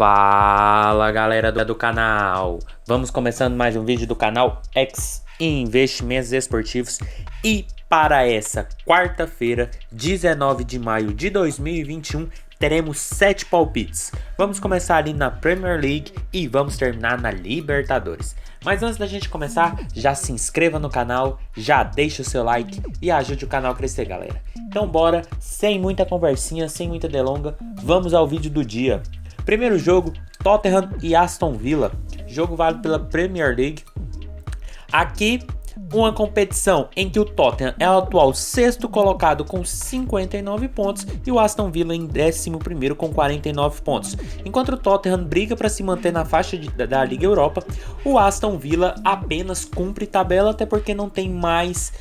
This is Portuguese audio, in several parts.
Fala galera do canal, vamos começando mais um vídeo do canal X Investimentos Esportivos e para essa quarta-feira, 19 de maio de 2021, teremos 7 palpites. Vamos começar ali na Premier League e vamos terminar na Libertadores. Mas antes da gente começar, já se inscreva no canal, já deixa o seu like e ajude o canal a crescer, galera. Então bora, sem muita conversinha, sem muita delonga, vamos ao vídeo do dia. Primeiro jogo, Tottenham e Aston Villa. Jogo válido pela Premier League. Aqui, uma competição em que o Tottenham é o atual sexto colocado com 59 pontos e o Aston Villa em 11º com 49 pontos. Enquanto o Tottenham briga para se manter na faixa da Liga Europa, o Aston Villa apenas cumpre tabela, até porque não tem mais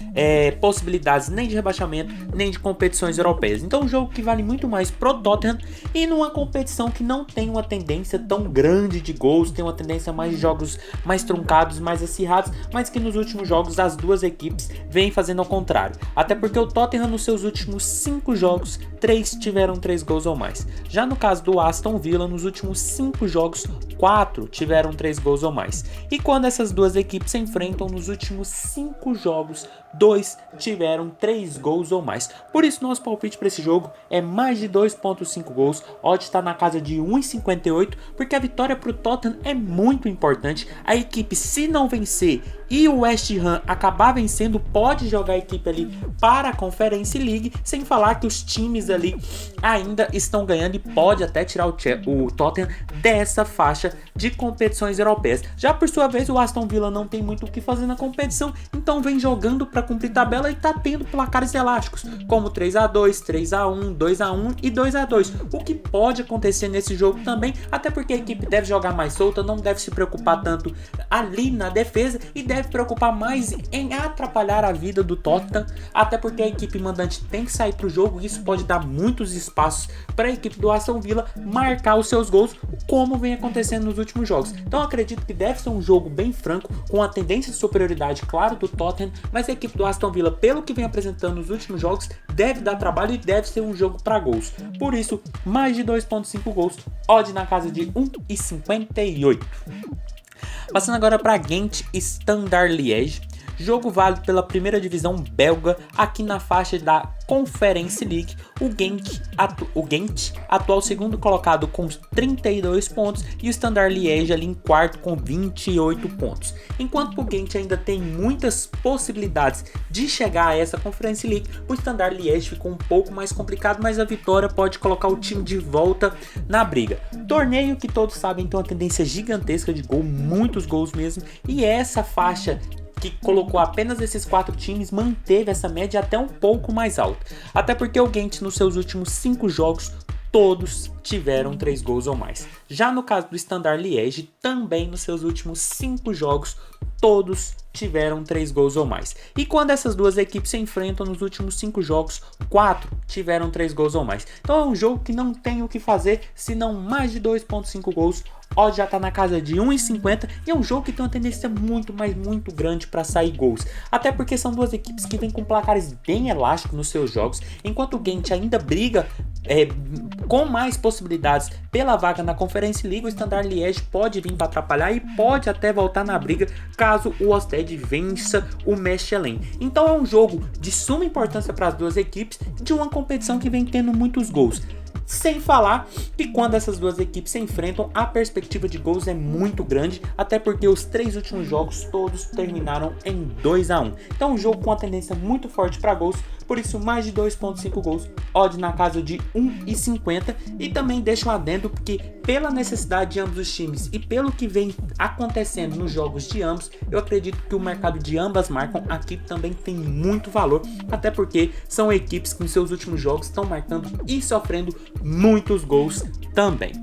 possibilidades nem de rebaixamento nem de competições europeias. Então um jogo que vale muito mais pro Tottenham e numa competição que não tem uma tendência tão grande de gols, tem uma tendência mais de jogos mais truncados, mais acirrados, mas que nos últimos jogos as duas equipes vêm fazendo ao contrário. Até porque o Tottenham nos seus últimos 5 jogos, 3 tiveram 3 gols ou mais. Já no caso do Aston Villa, nos últimos 5 jogos, 4 tiveram 3 gols ou mais. E quando essas duas equipes se enfrentam nos últimos 5 jogos, 2 tiveram 3 gols ou mais. Por isso nosso palpite para esse jogo é mais de 2.5 gols. Odd está na casa de 1,58, porque a vitória para o Tottenham é muito importante. A equipe, se não vencer e o West Ham acabar vencendo, pode jogar a equipe ali para a Conference League, sem falar que os times ali ainda estão ganhando e pode até tirar o Tottenham dessa faixa de competições europeias. Já por sua vez, o Aston Villa não tem muito o que fazer na competição, então vem jogando para cumprir tabela e tá tendo placares elásticos, como 3-2, 3-1, 2-1 e 2-2, o que pode acontecer nesse jogo também, até porque a equipe deve jogar mais solta, não deve se preocupar tanto ali na defesa e deve preocupar mais em atrapalhar a vida do Tottenham, até porque a equipe mandante tem que sair para o jogo e isso pode dar muitos espaços para a equipe do Aston Villa marcar os seus gols, como vem acontecendo nos últimos jogos. Então acredito que deve ser um jogo bem franco, com a tendência de superioridade, claro, do Tottenham, mas a equipe do Aston Villa, pelo que vem apresentando nos últimos jogos, deve dar trabalho e deve ser um jogo para gols. Por isso, mais de 2.5 gols, odd na casa de 1,58. Passando agora para Ghent e Standard Liège, jogo válido pela primeira divisão belga, aqui na faixa da Conference League. O Ghent, atual segundo colocado com 32 pontos e o Standard Liège ali em quarto com 28 pontos. Enquanto o Ghent ainda tem muitas possibilidades de chegar a essa Conference League, o Standard Liège ficou um pouco mais complicado, mas a vitória pode colocar o time de volta na briga. Torneio que todos sabem tem uma tendência gigantesca de gol, muitos gols mesmo, e essa faixa que colocou apenas esses 4 times manteve essa média até um pouco mais alta. Até porque o Ghent nos seus últimos 5 jogos todos tiveram 3 gols ou mais. Já no caso do Standard Liège, também nos seus últimos 5 jogos todos tiveram 3 gols ou mais. E quando essas duas equipes se enfrentam nos últimos 5 jogos, 4 tiveram 3 gols ou mais. Então é um jogo que não tem o que fazer, senão mais de 2.5 gols. Odd já está na casa de 1,50 e é um jogo que tem uma tendência muito, mas muito grande para sair gols. Até porque são duas equipes que vêm com placares bem elásticos nos seus jogos, enquanto o Ghent ainda briga com mais possibilidades pela vaga na Conference League. O Standard Liège pode vir para atrapalhar e pode até voltar na briga caso o Ostend vença o Mechelen. Então é um jogo de suma importância para as duas equipes, de uma competição que vem tendo muitos gols. Sem falar que quando essas duas equipes se enfrentam, a perspectiva de gols é muito grande, até porque os 3 últimos jogos todos terminaram em 2-1. Então um jogo com uma tendência muito forte para gols, por isso mais de 2.5 gols, odd na casa de 1,50. E também deixo um adendo, porque pela necessidade de ambos os times e pelo que vem acontecendo nos jogos de ambos, eu acredito que o mercado de ambas marcam aqui também tem muito valor, até porque são equipes que nos seus últimos jogos estão marcando e sofrendo muitos gols também.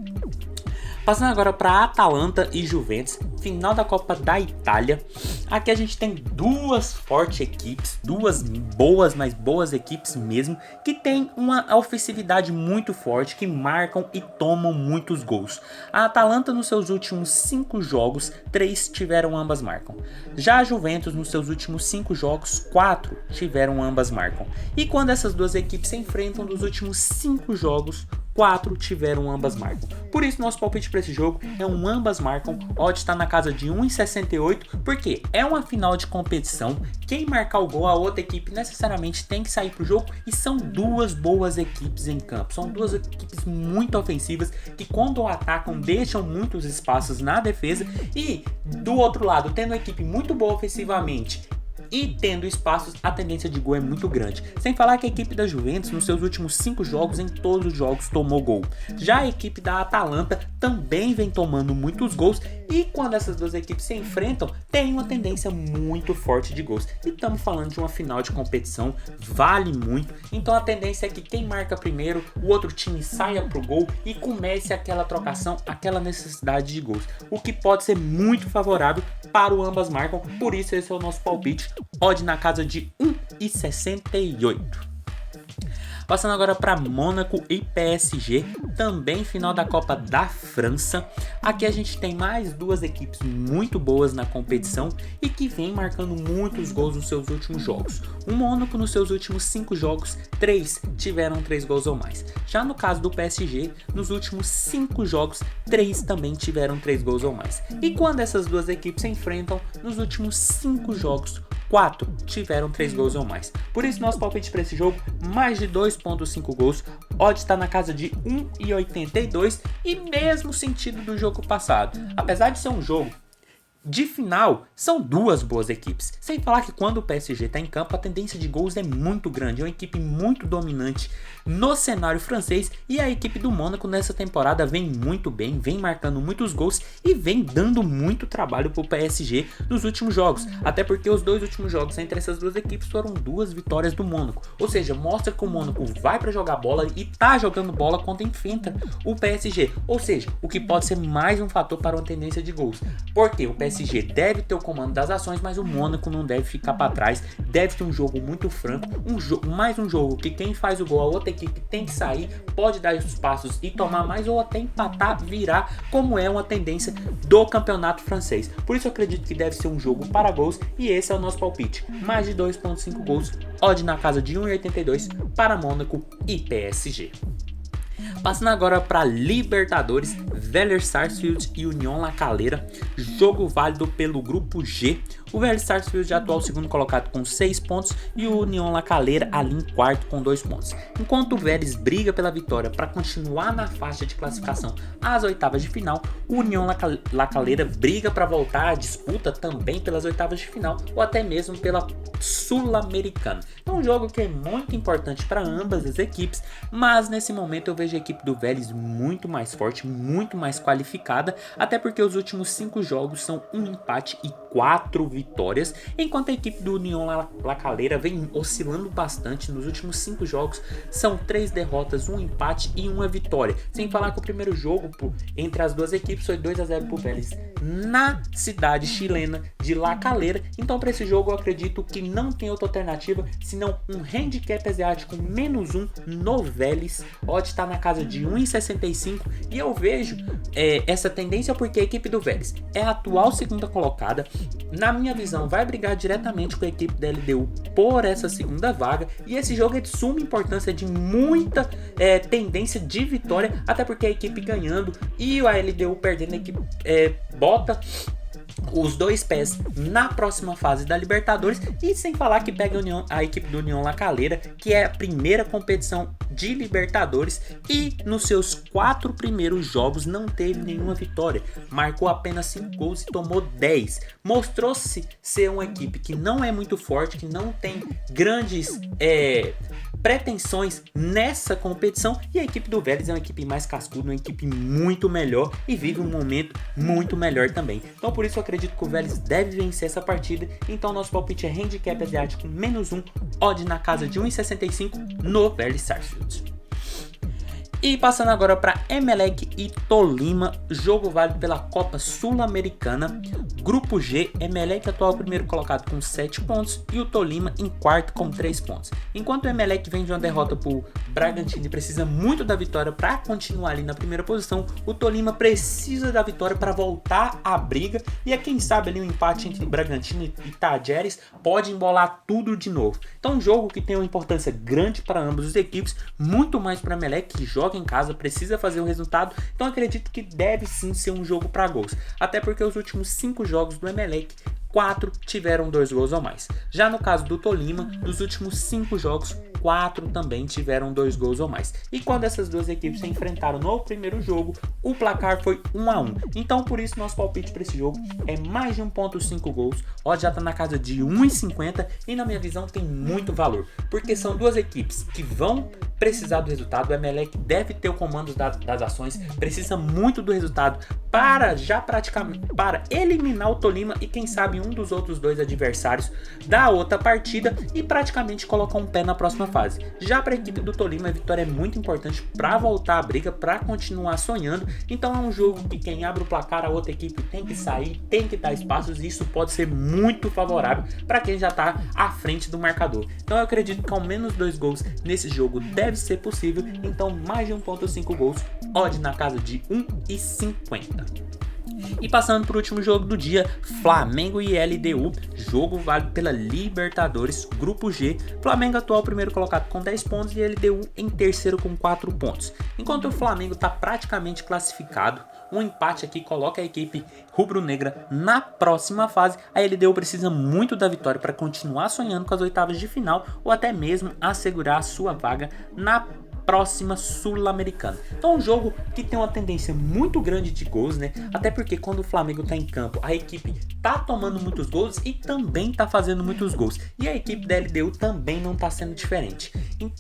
Passando agora para Atalanta e Juventus, final da Copa da Itália. Aqui a gente tem duas fortes equipes, duas boas, mas boas equipes mesmo, que tem uma ofensividade muito forte, que marcam e tomam muitos gols. A Atalanta nos seus últimos 5 jogos, 3 tiveram ambas marcam. Já a Juventus nos seus últimos 5 jogos, 4 tiveram ambas marcam. E quando essas duas equipes se enfrentam nos últimos 5 jogos, 4 tiveram ambas marcam. Por isso, nosso palpite para esse jogo é um ambas marcam. Odd está na casa de 1,68, porque é uma final de competição. Quem marcar o gol, a outra equipe necessariamente tem que sair pro jogo, e são duas boas equipes em campo. São duas equipes muito ofensivas que, quando atacam, deixam muitos espaços na defesa, e do outro lado, tendo uma equipe muito boa ofensivamente e tendo espaços, a tendência de gol é muito grande. Sem falar que a equipe da Juventus, nos seus últimos 5 jogos, em todos os jogos tomou gol. Já a equipe da Atalanta também vem tomando muitos gols, e quando essas duas equipes se enfrentam, tem uma tendência muito forte de gols. E estamos falando de uma final de competição, vale muito. Então a tendência é que quem marca primeiro, o outro time saia pro gol e comece aquela trocação, aquela necessidade de gols. O que pode ser muito favorável para o ambas marcam. Por isso esse é o nosso palpite. Odd na casa de 1,68. Passando agora para Mônaco e PSG, também final da Copa da França. Aqui a gente tem mais duas equipes muito boas na competição e que vem marcando muitos gols nos seus últimos jogos. O Mônaco, nos seus últimos 5 jogos, 3 tiveram 3 gols ou mais. Já no caso do PSG, nos últimos 5 jogos, 3 também tiveram 3 gols ou mais. E quando essas duas equipes se enfrentam, nos últimos 5 jogos, 4 tiveram 3 gols ou mais. Por isso, nosso palpite para esse jogo, mais de 2,5 gols. Odd está na casa de 1,82 e mesmo sentido do jogo passado. Apesar de ser um jogo de final, são duas boas equipes. Sem falar que quando o PSG está em campo, a tendência de gols é muito grande. É uma equipe muito dominante no cenário francês, e a equipe do Mônaco nessa temporada vem muito bem, vem marcando muitos gols e vem dando muito trabalho para o PSG nos últimos jogos. Até porque os 2 últimos jogos entre essas duas equipes foram 2 vitórias do Mônaco. Ou seja, mostra que o Mônaco vai para jogar bola e tá jogando bola quando enfrenta o PSG. Ou seja, o que pode ser mais um fator para uma tendência de gols. Porque o PSG deve ter o comando das ações, mas o Mônaco não deve ficar para trás. Deve ter um jogo muito franco, mais um jogo que quem faz o gol, a outra equipe tem que sair, pode dar os passos e tomar mais, ou até empatar, virar, como é uma tendência do campeonato francês. Por isso eu acredito que deve ser um jogo para gols, e esse é o nosso palpite. Mais de 2,5 gols, odd na casa de 1,82 para Mônaco e PSG. Passando agora para Libertadores, Vélez Sarsfield e União La Calera, jogo válido pelo grupo G. O Vélez Sarsfield é atual segundo colocado com 6 pontos e o União La Calera ali em quarto com 2 pontos. Enquanto o Vélez briga pela vitória para continuar na faixa de classificação às oitavas de final, o União La Calera briga para voltar à disputa também pelas oitavas de final ou até mesmo pela Sul-Americana. É um jogo que é muito importante para ambas as equipes, mas nesse momento eu vejo a equipe do Vélez muito mais forte, muito mais qualificada, até porque os últimos 5 jogos são um empate e 4 vitórias, enquanto a equipe do União La Calera vem oscilando bastante. Nos últimos 5 jogos são 3 derrotas, 1 empate e 1 vitória, sem falar que o primeiro jogo entre as duas equipes foi 2-0 para o Vélez na cidade chilena de La Calera. Então para esse jogo eu acredito que não tem outra alternativa senão um handicap asiático -1 no Vélez. Odd está na casa de 1,65 e eu vejo essa tendência porque a equipe do Vélez é a atual segunda colocada. Na minha visão, vai brigar diretamente com a equipe da LDU por essa segunda vaga, e esse jogo é de suma importância, de muita tendência de vitória, até porque a equipe ganhando e a LDU perdendo, a equipe bota os 2 pés na próxima fase da Libertadores, e sem falar que pega a equipe do União La Calera, que é a primeira competição de Libertadores, e nos seus 4 primeiros jogos não teve nenhuma vitória, marcou apenas 5 gols e tomou 10. Mostrou-se ser uma equipe que não é muito forte, que não tem grandes pretensões nessa competição, e a equipe do Vélez é uma equipe mais cascuda, uma equipe muito melhor e vive um momento muito melhor também. Então por isso eu acredito que o Vélez deve vencer essa partida. Então nosso palpite é handicap asiático -1, odd na casa de 1,65 no Vélez Sarsfield. E passando agora para Emelec e Tolima, jogo válido pela Copa Sul-Americana. Grupo G, Emelec atual primeiro colocado com 7 pontos e o Tolima em quarto com 3 pontos. Enquanto o Emelec vem de uma derrota para o Bragantino e precisa muito da vitória para continuar ali na primeira posição, o Tolima precisa da vitória para voltar à briga e quem sabe ali um empate entre Bragantino e Tajeres pode embolar tudo de novo. Então um jogo que tem uma importância grande para ambas as equipes, muito mais para o Emelec que joga em casa, precisa fazer o resultado, então acredito que deve sim ser um jogo para gols, até porque os últimos 5 jogos do Emelec, 4 tiveram 2 gols ou mais. Já no caso do Tolima, dos últimos 5 jogos, 4 também tiveram 2 gols ou mais. E quando essas duas equipes se enfrentaram no primeiro jogo, o placar foi 1-1. Então por isso nosso palpite para esse jogo é mais de 1.5 gols. Ó, já tá na casa de 1,50 e na minha visão tem muito valor, porque são duas equipes que vão precisar do resultado. O Emelec deve ter o comando das ações, precisa muito do resultado para eliminar o Tolima e quem sabe um dos outros dois adversários da outra partida e praticamente colocar um pé na próxima fase. Já para a equipe do Tolima, a vitória é muito importante para voltar à briga, para continuar sonhando. Então é um jogo que quem abre o placar, a outra equipe tem que sair, tem que dar espaços e isso pode ser muito favorável para quem já está à frente do marcador. Então eu acredito que ao menos 2 gols nesse jogo deve ser possível, então mais de 1.5 gols, odd na casa de 1,50. E passando para o último jogo do dia, Flamengo e LDU, jogo válido pela Libertadores, Grupo G, Flamengo atual primeiro colocado com 10 pontos e LDU em terceiro com 4 pontos. Enquanto o Flamengo está praticamente classificado, um empate aqui coloca a equipe rubro-negra na próxima fase. A LDU precisa muito da vitória para continuar sonhando com as oitavas de final ou até mesmo assegurar a sua vaga na próxima Sul-Americana. Então um jogo que tem uma tendência muito grande de gols, né? Até porque quando o Flamengo tá em campo, a equipe tá tomando muitos gols e também tá fazendo muitos gols. E a equipe da LDU também não tá sendo diferente.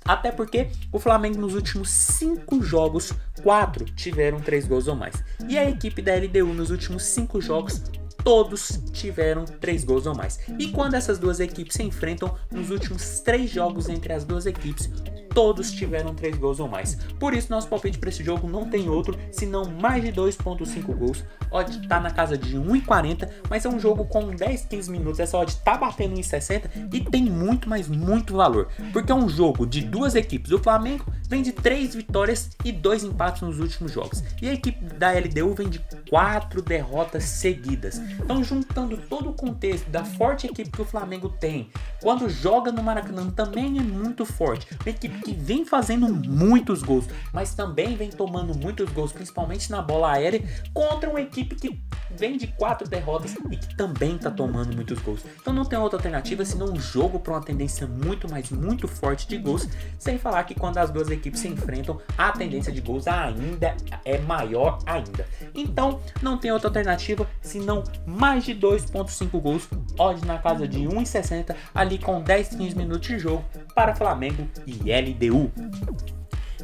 Até porque o Flamengo nos últimos 5 jogos, 4 tiveram 3 gols ou mais. E a equipe da LDU nos últimos 5 jogos, todos tiveram 3 gols ou mais. E quando essas duas equipes se enfrentam, nos últimos 3 jogos entre as duas equipes, todos tiveram 3 gols ou mais. Por isso nosso palpite para esse jogo não tem outro senão mais de 2.5 gols. Odd tá na casa de 1,40, mas é um jogo com 10, 15 minutos. Essa odd tá batendo em 60 e tem muito, mas muito valor. Porque é um jogo de duas equipes. O Flamengo vem de 3 vitórias e 2 empates nos últimos jogos. E a equipe da LDU vem de 4 derrotas seguidas. Então juntando todo o contexto da forte equipe que o Flamengo tem, quando joga no Maracanã também é muito forte. Uma equipe que vem fazendo muitos gols, mas também vem tomando muitos gols, principalmente na bola aérea, contra uma equipe que vem de 4 derrotas e que também está tomando muitos gols. Então não tem outra alternativa senão um jogo para uma tendência muito, mas muito forte de gols, sem falar que quando as duas equipes se enfrentam, a tendência de gols ainda é maior ainda. Então não tem outra alternativa senão mais de 2.5 gols, odd na casa de 1,60, ali com 10, 15 minutos de jogo para Flamengo e LDU.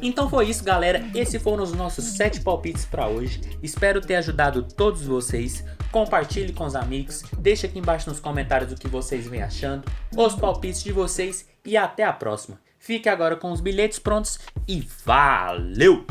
Então foi isso, galera, esses foram os nossos 7 palpites para hoje. Espero ter ajudado todos vocês. Compartilhe com os amigos, deixe aqui embaixo nos comentários o que vocês vêm achando, os palpites de vocês e até a próxima. Fique agora com os bilhetes prontos e valeu!